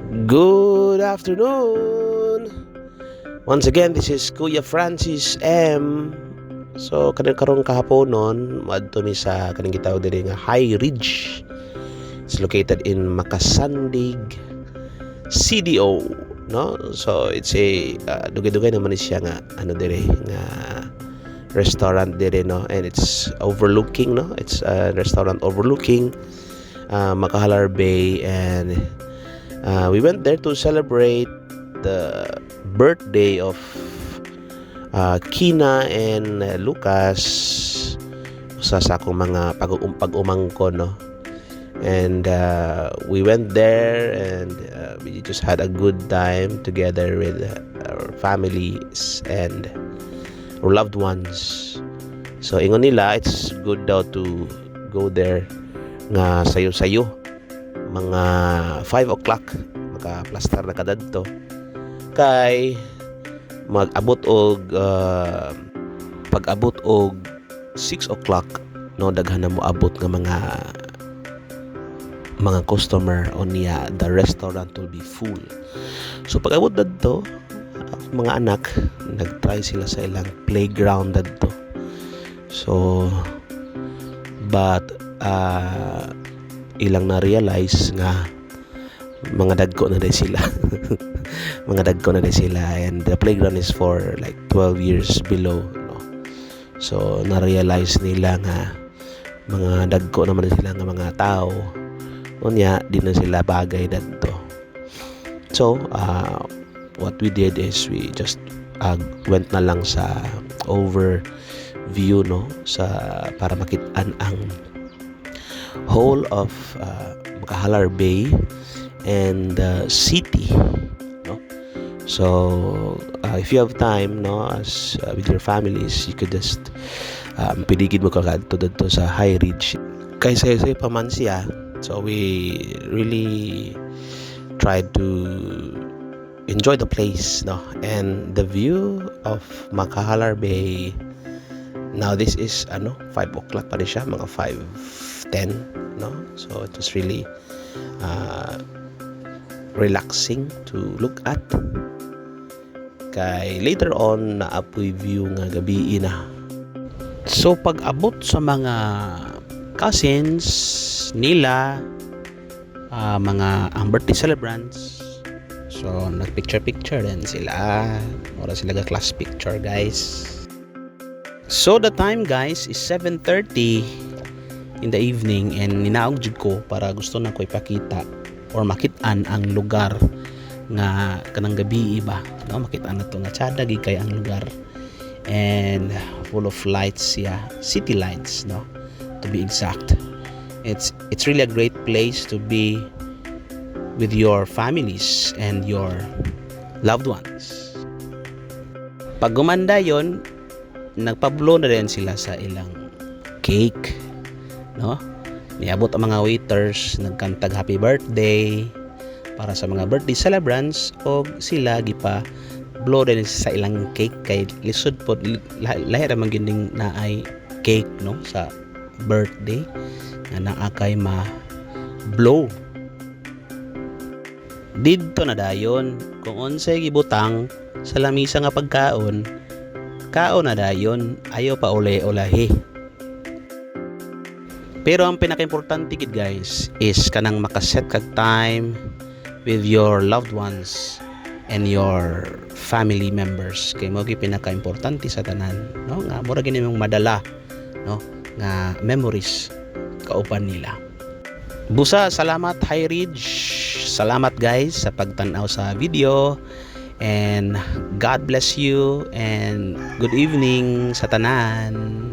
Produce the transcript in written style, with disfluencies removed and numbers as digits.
Good afternoon! Once again, this is Kuya Francis M. So, karong kahapon nun, maadto mi sa kanang gitawag diri nga High Ridge. It's located in Makasandig, CDO, no? So, it's a dugay-dugay naman siya nga ano diri nga restaurant diri, no? And it's overlooking, no? It's a restaurant overlooking Makahalar Bay, and we went there to celebrate the birthday of Kina and Lucas, usa sa akong mga pag-umangkon, no? And we went there and we just had a good time together with our families and our loved ones. So ingon nila it's good daw to go there nga sayo-sayo mga 5 o'clock maka-plaster na kadadto kay mag-abot og pag-abot og 6 o'clock, no, daghan na mo abot nga mga customer o niya, the restaurant will be full. So pag-abot dadto mga anak nag-try sila sa ilang playground dadto. So but ilang na-realize nga mga dagko na din sila mga dagko na din sila, and the playground is for like 12 years below, no? So na-realize nila nga mga dagko naman sila nga mga tao unya di na sila bagay dadto. So what we did is we just went na lang sa overview, no, sa para makitaan ang whole of Makahalar Bay and city, no? So if you have time, no, as with your families, you could just piligid mo kadto dito sa High Ridge kay say paman siya. So we really tried to enjoy the place, no, and the view of Makahalar Bay. Now this is 5 o'clock pa rin siya, mga 5:10, no? So it was really relaxing to look at. Kay later on naapoy view nga gabi na. So pag-abot sa mga cousins nila, mga ang birthday celebrants, so nagpicture din sila, ora sila ga class picture, guys. So the time, guys, is 7:30 in the evening, and ninaog jud ko para gusto na ko ipakita or makitaan ang lugar nga kanang gabi iba, no? Makitaan na to nga tsada gid kay ang lugar, and full of lights, city lights, no, to be exact. It's really a great place to be with your families and your loved ones. Pag gumanda yon, nagpablo na rin sila sa ilang cake, no? Niabot ang mga waiters, nagkantag happy birthday para sa mga birthday celebrants, o sila gipa blow din sa ilang cake kay lisod po lahi ra man ginding naay cake, no, sa birthday nga naakay ma blow. Didto na dayon kung unsay gibutang sa lamisa nga pagkaon, kaon na dayon, ayaw pa ulahi. Pero ang pinaka-importante gid, guys, is kanang makaset kag time with your loved ones and your family members. Kay mo gi pinaka-importante sa tanan, no, nga mura gini mong madala, no, nga memories kauban nila. Busa, salamat High Ridge. Salamat, guys, sa pagtan-aw sa video. And God bless you and good evening sa tanan.